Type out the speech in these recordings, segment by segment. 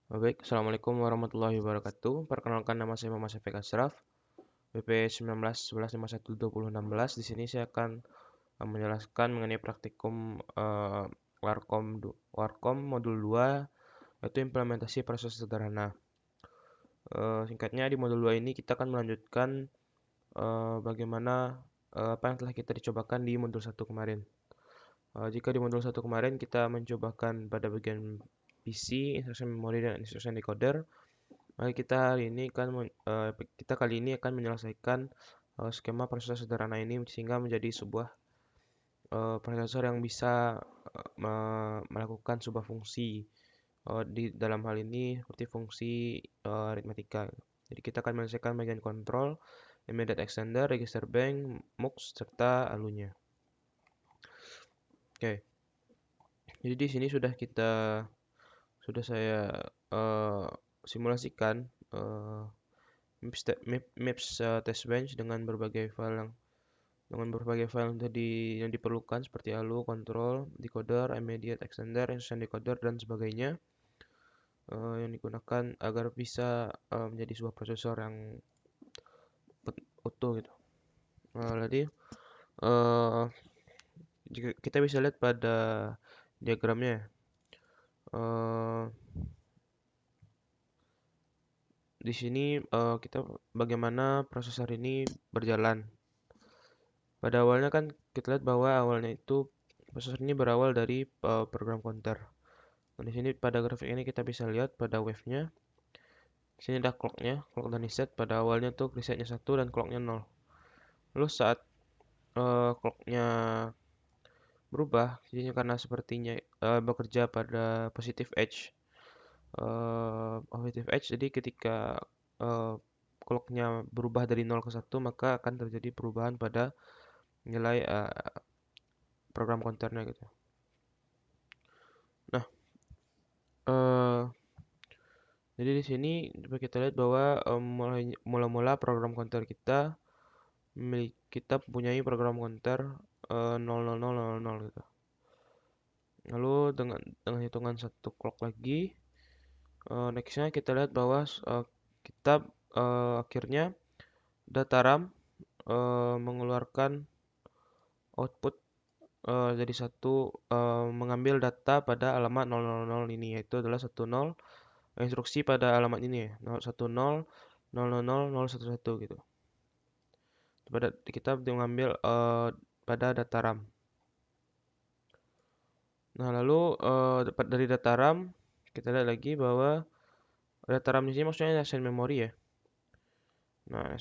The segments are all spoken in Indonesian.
Baik, Assalamualaikum warahmatullahi wabarakatuh. Perkenalkan, nama saya Muhammad Syafiq Ashraf, BP 1911512016. Di sini saya akan menjelaskan mengenai praktikum Warkom modul 2, yaitu implementasi proses sederhana. Singkatnya, di modul 2 ini kita akan melanjutkan bagaimana apa yang telah kita dicobakan di modul 1 kemarin. Jika di modul 1 kemarin kita mencobakan pada bagian PC, instruction memory, dan instruction decoder, maka kita kali ini akan menyelesaikan skema proses sederhana ini sehingga menjadi sebuah prosesor yang bisa melakukan sebuah fungsi di dalam hal ini seperti fungsi aritmatika. Jadi kita akan menyelesaikan bagian kontrol, immediate extender, register bank, mux serta alunya. Oke. Jadi di sini sudah saya eh, simulasikan Maps test bench dengan berbagai file yang tadi yang diperlukan seperti ALU, control, decoder, immediate extender, instruction decoder, dan sebagainya yang digunakan agar bisa menjadi sebuah prosesor yang utuh gitu. Jadi uh, jika kita bisa lihat pada diagramnya, uh, di sini kita bagaimana prosesor ini berjalan. Pada awalnya kan kita lihat bahwa awalnya itu prosesor ini berawal dari program counter. Nah, di sini pada grafik ini kita bisa lihat pada wave-nya. Di sini ada clock-nya, clock dan reset. Pada awalnya tuh resetnya 1 dan clock-nya 0. Lalu saat clock-nya berubah, jadinya karena sepertinya bekerja pada positive edge. Jadi ketika uh, clock-nya berubah dari 0 ke 1, maka akan terjadi perubahan pada nilai program counternya gitu. Nah, uh, jadi di sini coba kita lihat bahwa mula-mula program counter kita mempunyai program counter 00000 gitu. Lalu dengan hitungan satu clock lagi, nextnya kita lihat bahwa kita akhirnya data RAM mengeluarkan output jadi mengambil data pada alamat 000 ini, yaitu adalah 10 instruksi pada alamat ini ya, 10 gitu. Kita mengambil pada data RAM. Nah, lalu dari data RAM kita lihat lagi bahwa data RAM di sini maksudnya assign memory ya. Nah,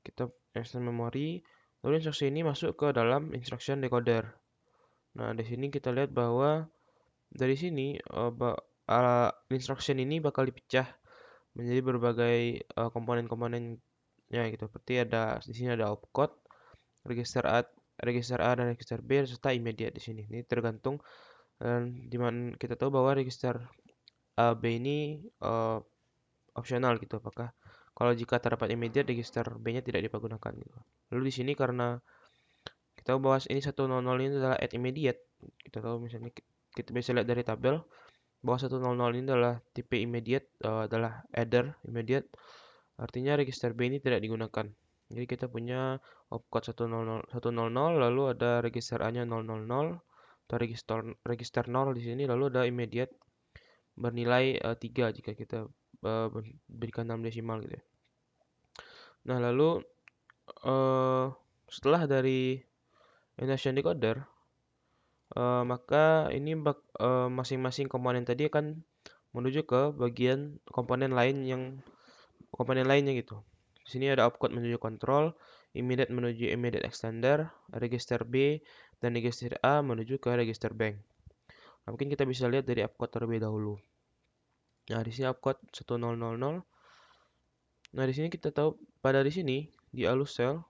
kita assign memory, lalu instruksi ini masuk ke dalam instruction decoder. Nah, di sini kita lihat bahwa dari sini instruction ini bakal dipecah menjadi berbagai komponen-komponennya gitu. Seperti di sini ada opcode, register A, register A dan register B serta immediate di sini. Ini tergantung dan dimana kita tahu bahwa register A, B ini opsional gitu. Apakah kalau jika terdapat immediate register B-nya tidak dipergunakan gitu. Lalu di sini karena kita tahu bahwa ini 100 ini adalah add immediate. Kita tahu misalnya kita bisa lihat dari tabel bahwa 100 ini adalah tipe immediate, adalah adder immediate. Artinya register B ini tidak digunakan. Jadi kita punya opcode 100 lalu ada register A-nya 000 atau register 0 di sini, lalu ada immediate bernilai 3 jika kita berikan 6 desimal gitu ya. Nah, lalu uh, setelah dari instruction decoder, maka ini masing-masing komponen tadi akan menuju ke bagian komponen lainnya gitu. Di sini ada opcode menuju control, immediate menuju immediate extender, register B dan register A menuju ke register bank. Nah, mungkin kita bisa lihat dari opcode terlebih dahulu. Nah, di sini opcode 1000. Nah, di sini kita tahu di sini di alus cell.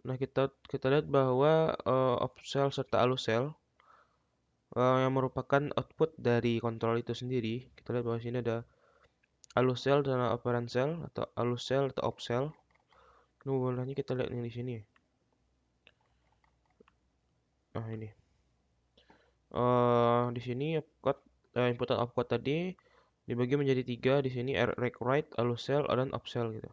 Nah, kita lihat bahwa op cell serta alus cell yang merupakan output dari kontrol itu sendiri. Kita lihat bahwa sini ada alus cell dan operand cell atau alus cell atau op cell. Kemudian kita lihat ini di sini. Nah, ini. Di sini input dan output tadi Dibagi menjadi 3 di sini req write, alusel, dan opsel gitu.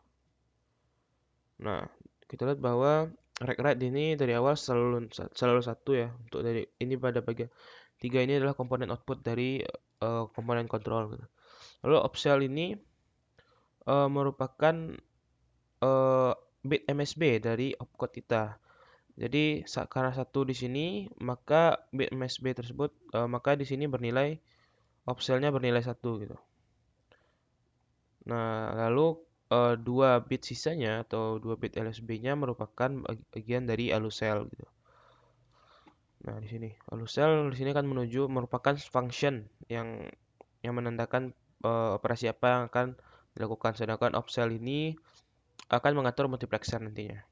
Nah, kita lihat bahwa req write ini dari awal selalu satu ya. Untuk dari ini pada bagian 3 ini adalah komponen output dari komponen kontrol gitu. Lalu opsel ini merupakan bit MSB dari opcode kita. Jadi karena satu di sini, maka bit MSB tersebut maka di sini bernilai opselnya bernilai satu gitu. Nah, lalu dua bit sisanya atau dua bit LSB-nya merupakan bagian dari alusel gitu. Nah, di sini alusel di sini kan merupakan function yang menandakan operasi apa yang akan dilakukan. Sedangkan opsel ini akan mengatur multiplexer nantinya.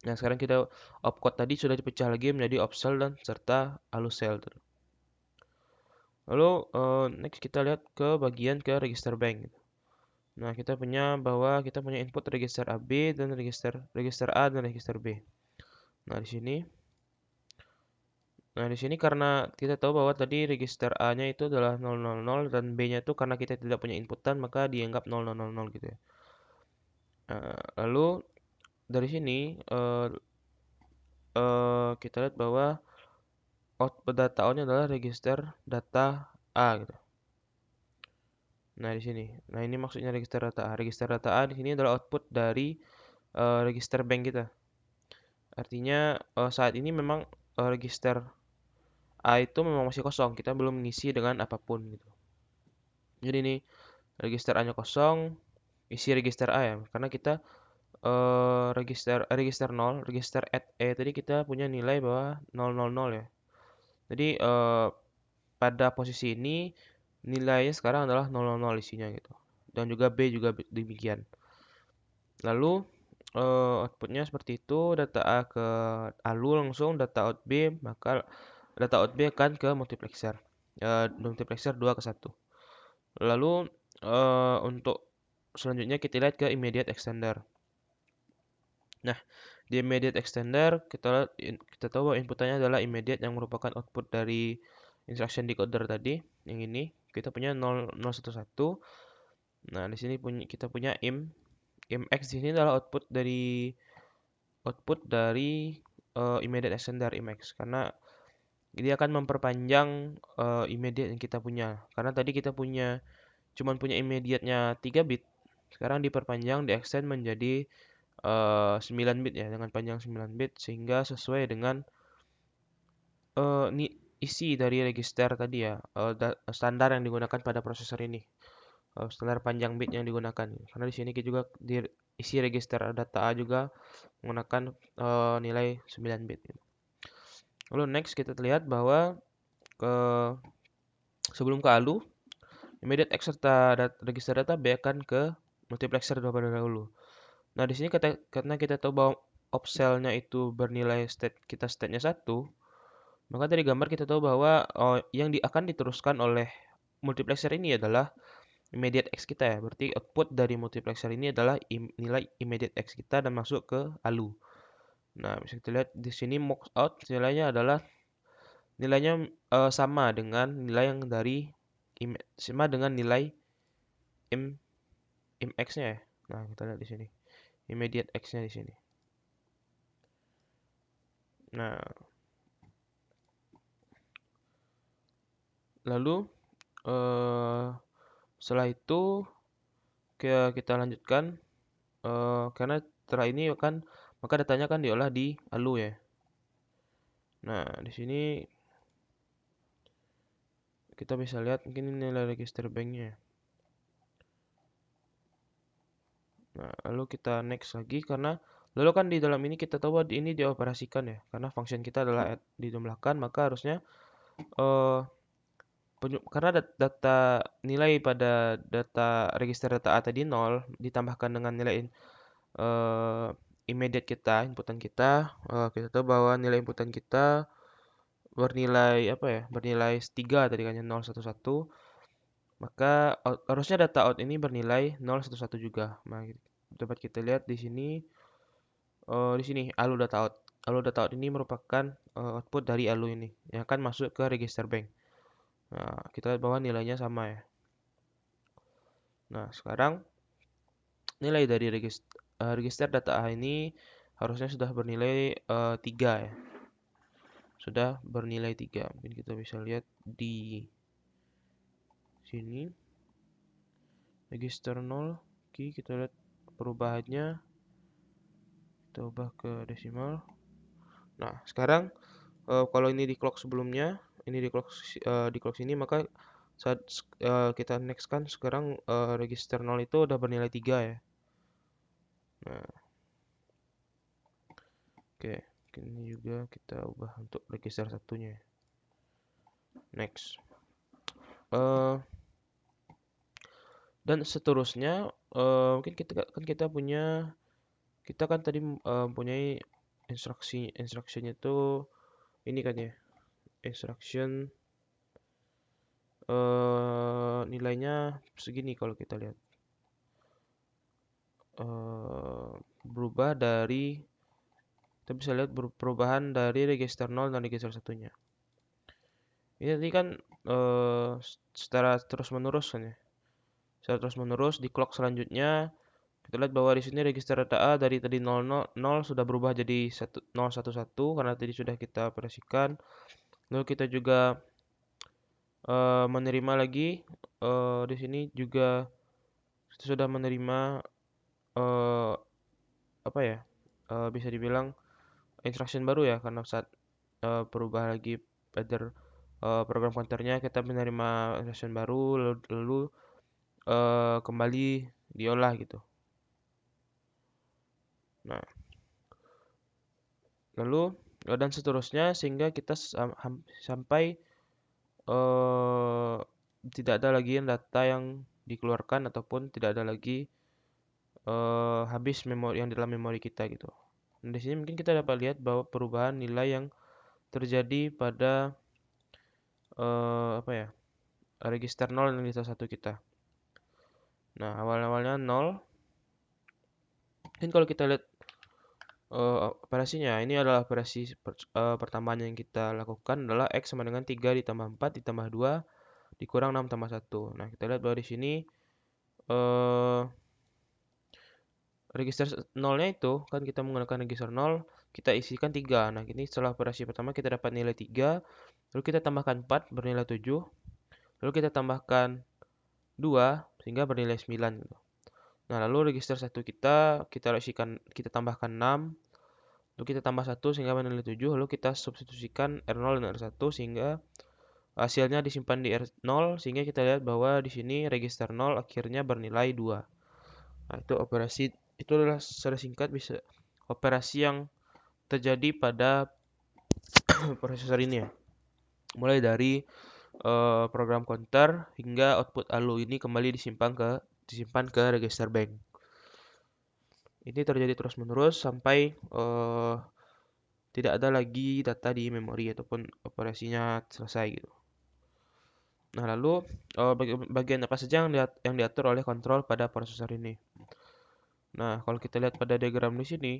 Nah, sekarang kita opcode tadi sudah dipecah lagi menjadi opsel dan serta alusel. Lalu next kita lihat ke bagian ke register bank. Nah, kita punya input register AB dan register A dan register B. Nah, di sini karena kita tahu bahwa tadi register A-nya itu adalah 000 dan B-nya itu karena kita tidak punya inputan maka dianggap 0000 gitu ya. Lalu dari sini kita lihat bahwa output data out-nya adalah register data A gitu. Nah, di sini. Nah, ini maksudnya register data A. Register data A di sini adalah output dari register bank kita. Artinya saat ini memang register A itu memang masih kosong, kita belum mengisi dengan apapun gitu. Jadi ini register A-nya kosong, isi register A ya, karena kita register 0, register add E tadi kita punya nilai bahwa 000 ya. Jadi pada posisi ini nilainya sekarang adalah 000 isinya gitu. Dan juga B juga demikian. Lalu outputnya seperti itu, data A ke ALU langsung, data out B, maka data out B akan ke multiplexer. Multiplexer 2 ke 1. Lalu untuk selanjutnya kita lihat ke immediate extender. Nah, di immediate extender kita tahu bahwa inputannya adalah immediate yang merupakan output dari instruction decoder tadi, yang ini kita punya 0011. Nah, di sini kita punya IMX di sini adalah output dari immediate extender IMX karena dia akan memperpanjang immediate yang kita punya. Karena tadi kita cuman punya immediate-nya 3 bit. Sekarang diperpanjang, di-extend menjadi 9 bit ya, dengan panjang 9 bit sehingga sesuai dengan isi dari register tadi ya, standar yang digunakan pada prosesor ini. Standar panjang bit yang digunakan. Karena di sini kita juga isi register data A juga menggunakan nilai 9 bit. Lalu next kita lihat bahwa sebelum ke ALU, immediate X serta register data B akan ke multiplexer daripada dahulu. Nah, di sini karena kita tahu bahwa opselnya itu bernilai state-nya 1, maka dari gambar kita tahu bahwa yang akan diteruskan oleh multiplexer ini adalah immediate X kita ya. Berarti output dari multiplexer ini adalah nilai immediate X kita dan masuk ke ALU. Nah, bisa kita lihat di sini max out nilainya sama dengan nilai yang sama dengan nilai im X-nya ya. Nah, kita lihat di sini. Immediate X-nya di sini. Nah, lalu setelah itu kita lanjutkan karena setelah ini maka datanya kan diolah di ALU ya. Nah, di sini kita bisa lihat mungkin ini nilai register banknya. Nah, lalu kita next lagi karena lalu kan di dalam ini kita tahu bahwa ini dioperasikan ya. Karena function kita adalah dijumlahkan, maka harusnya karena nilai pada register data A tadi 0 ditambahkan dengan nilai immediate kita, inputan kita, kita tahu bahwa nilai inputan kita bernilai apa ya? Bernilai 3 tadi kan 011. Maka harusnya data out ini bernilai 011 juga. Nah, dapat kita lihat di sini ALU data out. ALU data out ini merupakan output dari ALU ini yang akan masuk ke register bank. Nah, kita lihat bahwa nilainya sama ya. Nah, sekarang nilai dari register data A ini harusnya sudah bernilai 3 ya. Sudah bernilai 3. Mungkin kita bisa lihat di sini. Register 0. Oke, kita lihat perubahannya. Kita ubah ke desimal. Nah, sekarang kalau ini di clock sebelumnya, ini di clock sini, maka saat kita next kan sekarang register 0 itu udah bernilai 3 ya. Nah, oke, ini juga kita ubah untuk register satunya. Next. Eh, dan seterusnya mungkin kita punya, kita kan tadi mempunyai instruksinya itu ini kan ya, instruction nilainya segini kalau kita lihat. Berubah dari, kita bisa lihat perubahan dari register 0 dan register satunya. Ini tadi kan secara terus menerus kan ya. Secara terus menerus di clock selanjutnya kita lihat bahwa di sini register data A dari tadi 00 sudah berubah jadi 011 karena tadi sudah kita operasikan. Lalu kita juga menerima lagi di sini juga kita sudah menerima eh, apa ya? Bisa dibilang instruction baru ya karena saat berubah lagi pada program counternya kita menerima instruction baru lalu kembali diolah gitu. Nah, lalu dan seterusnya sehingga kita sampai eh, tidak ada lagi data yang dikeluarkan ataupun tidak ada lagi habis memori yang di dalam memori kita gitu. Dan di sini mungkin kita dapat lihat bahwa perubahan nilai yang terjadi pada apa ya, register 0 dan register 1 kita. Nah, awal-awalnya 0. Mungkin kalau kita lihat operasinya, ini adalah operasi pertamanya yang kita lakukan adalah X sama dengan 3 ditambah 4 ditambah 2 dikurang 6 tambah 1. Nah, kita lihat bahwa di sini eh, register 0-nya itu kan kita menggunakan register 0, kita isikan 3. Nah, ini setelah operasi pertama kita dapat nilai 3, lalu kita tambahkan 4 bernilai 7, lalu kita tambahkan 2 sehingga bernilai 9 gitu. Nah, lalu register 1 kita isikan, kita tambahkan 6, lalu kita tambah 1 sehingga bernilai 7, lalu kita substitusikan R0 dan R1 sehingga hasilnya disimpan di R0 sehingga kita lihat bahwa di sini register 0 akhirnya bernilai 2. Nah, itu adalah secara singkat bisa operasi yang terjadi pada prosesor ini ya. Mulai dari program counter hingga output ALU ini kembali disimpan ke register bank. Ini terjadi terus-menerus sampai tidak ada lagi data di memori ataupun operasinya selesai gitu. Nah, lalu bagian apa saja yang diatur oleh kontrol pada prosesor ini? Nah, kalau kita lihat pada diagram di sini,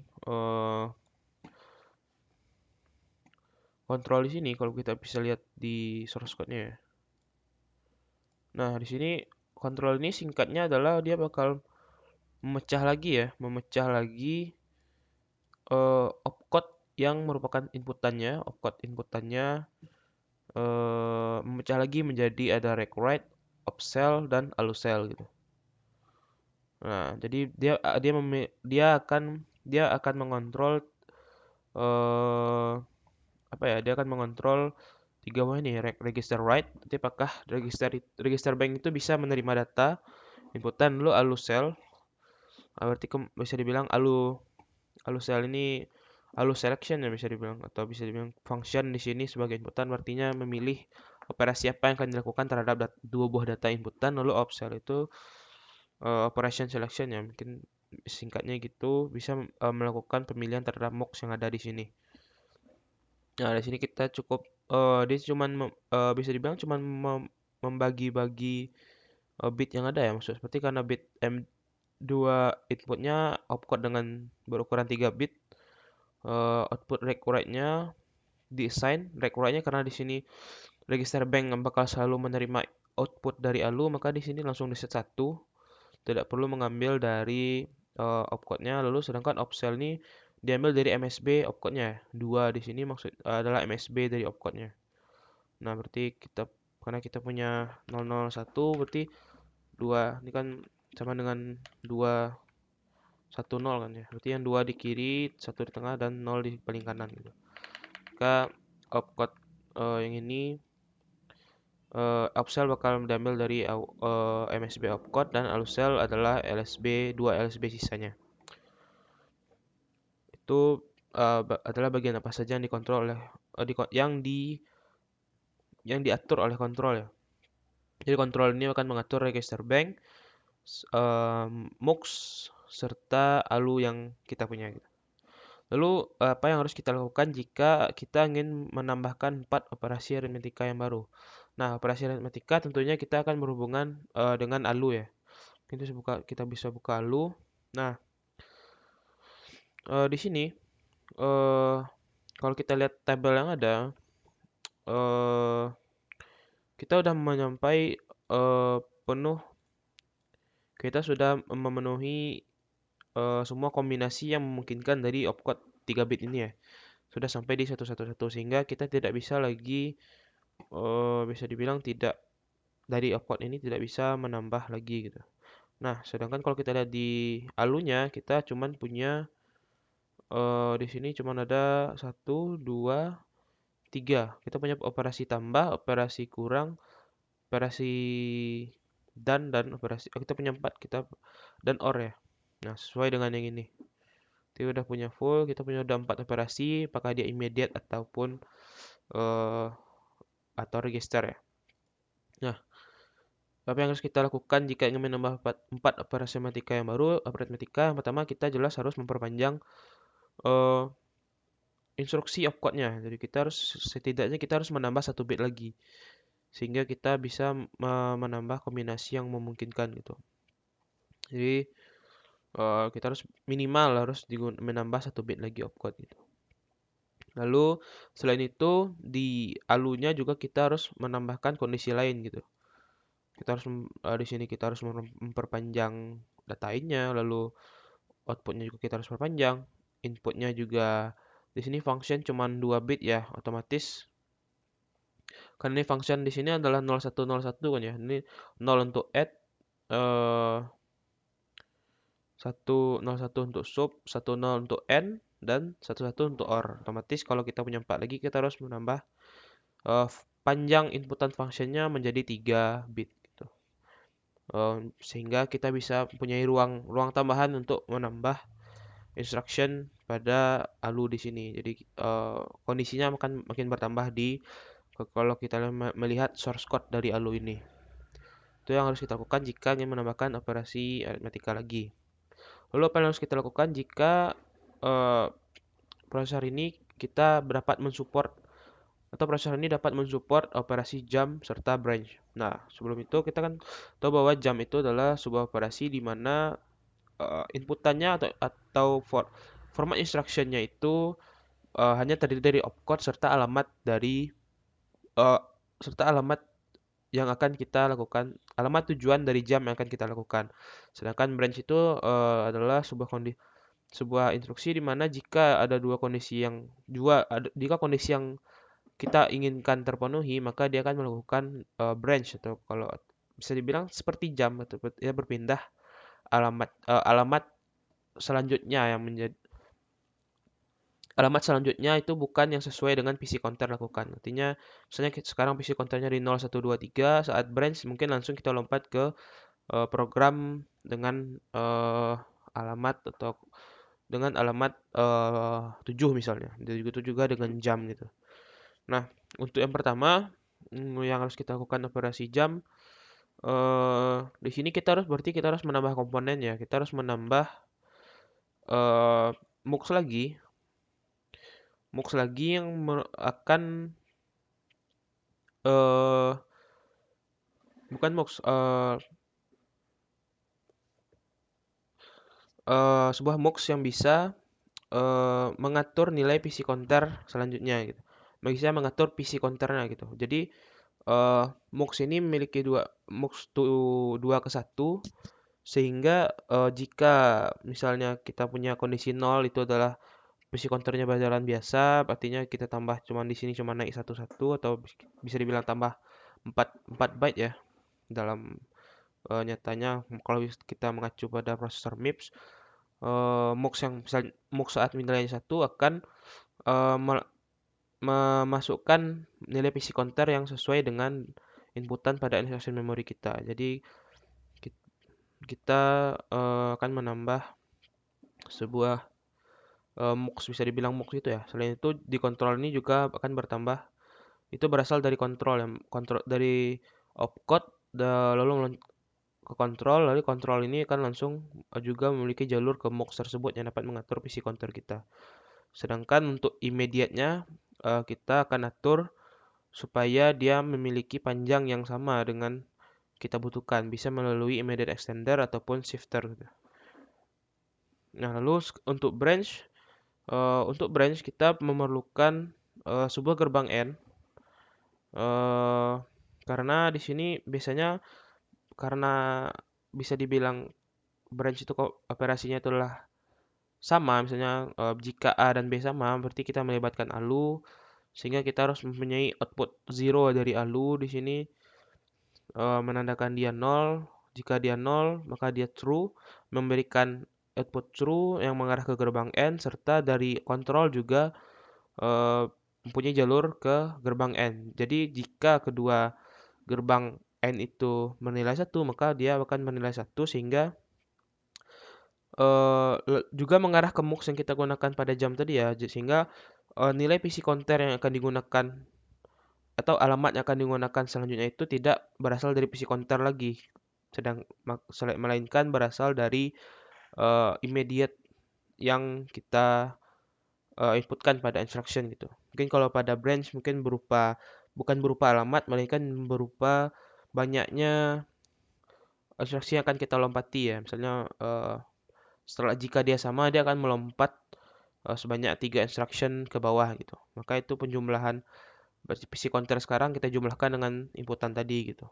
kontrol di sini kalau kita bisa lihat di source code-nya ya. Nah, di sini kontrol ini singkatnya adalah dia bakal memecah lagi opcode yang merupakan inputannya, memecah lagi menjadi ada req write, opcell dan alucell gitu. Nah, jadi dia akan mengontrol eh apa ya? Dia akan mengontrol tiga buah ini, register write, nanti apakah register bank itu bisa menerima data inputan dulu alucell. Berarti bisa dibilang alucell ini alus selection ya bisa dibilang atau bisa dibilang function di sini sebagai inputan artinya memilih operasi apa yang akan dilakukan terhadap dua buah data inputan lalu opcell itu operation selection ya mungkin singkatnya gitu bisa melakukan pemilihan terhadap mux yang ada di sini. Nah, di sini kita cukup dia bisa dibilang cuman membagi-bagi bit yang ada ya maksud seperti karena bit M2 inputnya opcode dengan berukuran 3 bit, output req write-nya diassign req write-nya karena di sini register bank bakal selalu menerima output dari ALU maka di sini langsung di set 1. tidak perlu mengambil dari opcode-nya. Lalu sedangkan opsel ini diambil dari MSB opcode-nya. 2 di sini maksud adalah MSB dari opcode-nya. Nah, berarti karena kita punya 001 berarti 2 ini kan sama dengan 2 1 0 kan ya. Berarti yang 2 di kiri, 1 di tengah dan 0 di paling kanan gitu. Maka opcode yang ini upsell bakal diambil dari MSB opcode dan alusel adalah LSB 2 LSB sisanya. Itu adalah bagian apa saja yang dikontrol oleh yang diatur oleh kontrol ya. Jadi kontrol ini akan mengatur register bank, MUX serta ALU yang kita punya gitu. Lalu apa yang harus kita lakukan jika kita ingin menambahkan 4 operasi aritmetika yang baru? Nah, operasi aritmetika tentunya kita akan berhubungan dengan ALU ya. Kita bisa buka ALU. Nah, di sini kalau kita lihat tabel yang ada, eh, kita sudah penuh. Kita sudah memenuhi semua kombinasi yang memungkinkan dari opcode 3 bit ini ya. Sudah sampai di 111 sehingga kita tidak bisa lagi bisa dibilang tidak dari opcode ini tidak bisa menambah lagi gitu. Nah, sedangkan kalau kita lihat di alunya kita cuman punya di sini cuman ada 1, 2, 3. Kita punya operasi tambah, operasi kurang, operasi dan operasi kita punya 4 kita dan OR ya. Nah, sesuai dengan yang ini. Kita udah punya full, kita punya udah 4 operasi, apakah dia immediate ataupun eh, atau register ya. Nah, apa yang harus kita lakukan jika ingin menambah 4 operasi matematika yang baru? Aritmetika yang pertama kita jelas harus memperpanjang eh, instruksi opcode-nya. Jadi setidaknya kita harus menambah 1 bit lagi sehingga kita bisa menambah kombinasi yang memungkinkan gitu. Jadi kita harus minimal menambah 1 bit lagi opcode gitu. Lalu selain itu di alunya juga kita harus menambahkan kondisi lain gitu. Kita harus di sini kita harus memperpanjang data innya, lalu outputnya juga kita harus perpanjang, inputnya juga di sini function cuma 2 bit ya, otomatis karena ini function di sini adalah 0101 kan ya. Ini 0 untuk add, 101 untuk sub, 10 untuk end, dan 11 untuk OR. Otomatis kalau kita punya 4 lagi kita harus menambah panjang inputan functionnya menjadi 3 bit gitu. Sehingga kita bisa mempunyai ruang tambahan untuk menambah instruction pada ALU di sini. Jadi kondisinya akan makin bertambah kalau kita melihat source code dari ALU ini. Itu yang harus kita lakukan jika ingin menambahkan operasi aritmetika lagi. Lalu apa yang harus kita lakukan jika prosesor ini kita dapat mensupport atau prosesor ini dapat mensupport operasi jump serta branch. Nah, sebelum itu kita kan tahu bahwa jump itu adalah sebuah operasi di mana inputannya format instructionnya itu hanya terdiri dari opcode uh, serta alamat yang akan kita lakukan, alamat tujuan dari jump yang akan kita lakukan. Sedangkan branch itu adalah sebuah instruksi di mana jika kondisi yang kita inginkan terpenuhi, maka dia akan melakukan branch atau kalau bisa dibilang seperti jump atau ya berpindah alamat selanjutnya itu bukan yang sesuai dengan PC counter lakukan. Artinya, misalnya sekarang PC counternya di 0123, saat branch mungkin langsung kita lompat ke program dengan alamat atau dengan alamat 7 misalnya. Itu juga dengan jam gitu. Nah, untuk yang pertama yang harus kita lakukan operasi jam di sini berarti kita harus menambah komponen ya. Kita harus menambah MUX lagi yang akan bukan MUX sebuah MUX yang bisa mengatur nilai PC counter selanjutnya gitu. Bisa mengatur PC counternya gitu. Jadi MUX ini memiliki 2 ke 1 Sehingga jika misalnya kita punya kondisi 0 itu adalah PC counternya berjalan biasa, artinya kita tambah cuman di sini cuma naik satu-satu atau bisa dibilang tambah 4 byte ya dalam nyatanya kalau kita mengacu pada prosesor MIPS. MUX yang misal MUX saat nilainya satu akan eh, memasukkan nilai PC counter yang sesuai dengan inputan pada instruction memory kita. Jadi kita akan menambah sebuah MUX, bisa dibilang MUX itu ya. Selain itu di kontrol ini juga akan bertambah. Itu berasal dari kontrol yang kontrol dari opcode lalu ke kontrol, lalu kontrol ini akan langsung juga memiliki jalur ke MUX tersebut yang dapat mengatur PC counter kita. Sedangkan untuk immediate-nya kita akan atur supaya dia memiliki panjang yang sama dengan kita butuhkan, bisa melalui immediate extender ataupun shifter gitu. Nah, lalu untuk branch kita memerlukan sebuah gerbang N, eh, karena di sini biasanya karena bisa dibilang branch itu kok operasinya itulah sama, misalnya jika A dan B sama, berarti kita melibatkan ALU, sehingga kita harus mempunyai output 0 dari ALU di sini menandakan dia 0. Jika dia 0, maka dia true, memberikan output true yang mengarah ke gerbang N, serta dari kontrol juga mempunyai jalur ke gerbang N. Jadi jika kedua gerbang N itu menilai 1, maka dia akan menilai 1 sehingga juga mengarah ke MUX yang kita gunakan pada jam tadi ya, sehingga nilai PC counter yang akan digunakan atau alamat yang akan digunakan selanjutnya itu tidak berasal dari PC counter lagi, melainkan berasal dari immediate yang kita inputkan pada instruction gitu. Mungkin kalau pada branch mungkin bukan berupa alamat, melainkan berupa banyaknya instruksi yang akan kita lompati ya. Misalnya jika dia sama, dia akan melompat sebanyak 3 instruction ke bawah gitu. Maka itu penjumlahan PC counter sekarang kita jumlahkan dengan inputan tadi gitu.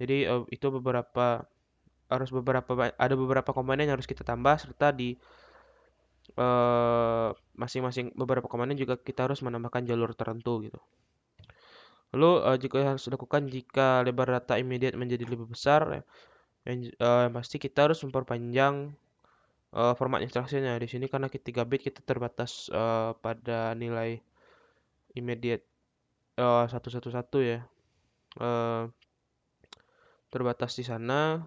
Jadi itu ada beberapa komponen yang harus kita tambah, serta di masing-masing beberapa komponen juga kita harus menambahkan jalur tertentu gitu. Lalu jika yang harus dilakukan jika lebar data immediate menjadi lebih besar, yang pasti kita harus memperpanjang format instruksinya. Di sini karena 3 bit kita terbatas pada nilai immediate 111 ya. Eh, Terbatas di sana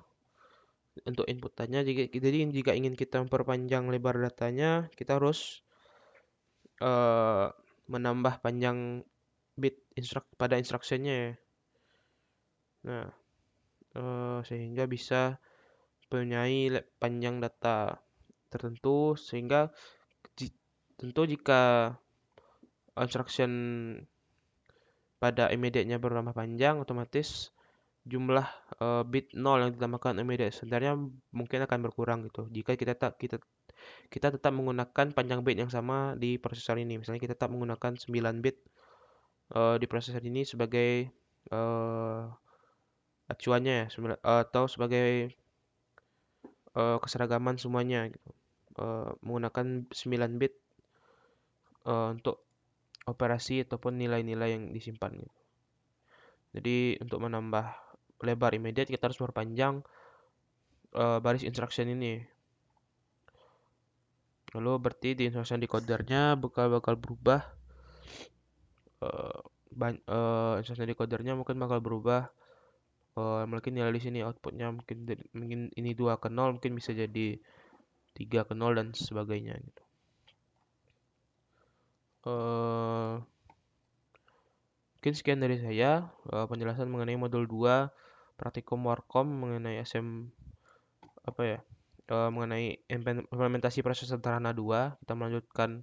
untuk inputannya. Jadi jika ingin kita memperpanjang lebar datanya, kita harus eh, menambah panjang bit pada instruksinya ya. Nah, sehingga bisa mempunyai panjang data tertentu, sehingga tentu jika instruction pada immediate-nya bertambah panjang, otomatis jumlah bit 0 yang ditambahkan immediate sebenarnya mungkin akan berkurang gitu. Jika kita tetap menggunakan panjang bit yang sama di prosesor ini. Misalnya kita tetap menggunakan 9 bit di prosesor ini sebagai acuannya ya, atau sebagai keseragaman semuanya gitu. Menggunakan 9 bit untuk operasi ataupun nilai-nilai yang disimpan gitu. Jadi untuk menambah lebar immediate kita harus memperpanjang baris instruction ini. Lalu berarti di instruction decodernya bakal berubah. Instruction decodernya mungkin bakal berubah. Mungkin nilai di sini outputnya mungkin ini 2 ke 0, mungkin bisa jadi 3 ke 0 dan sebagainya gitu. Mungkin sekian dari saya penjelasan mengenai modul 2 praktikum Warkom mengenai apa ya? Mengenai implementasi proses sederhana 2. Kita melanjutkan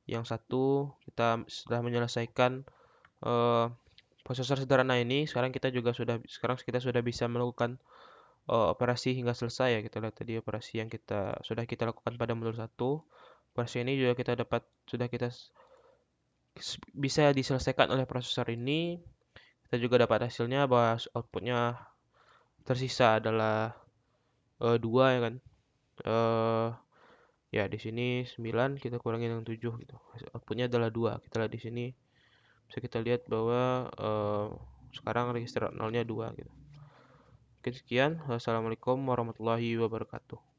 yang satu, kita sudah menyelesaikan prosesor sederhana ini. Sekarang kita sudah bisa melakukan operasi hingga selesai ya. Kita lihat tadi operasi yang sudah kita lakukan pada modul 1. Operasi ini juga sudah kita bisa diselesaikan oleh prosesor ini. Kita juga dapat hasilnya bahwa outputnya tersisa adalah 2 ya kan. Eh ya di sini 9 kita kurangin yang 7 gitu. Outputnya adalah 2. Kita lihat di sini bisa kita lihat bahwa sekarang register nolnya 2 gitu. Oke, sekian. Wassalamualaikum warahmatullahi wabarakatuh.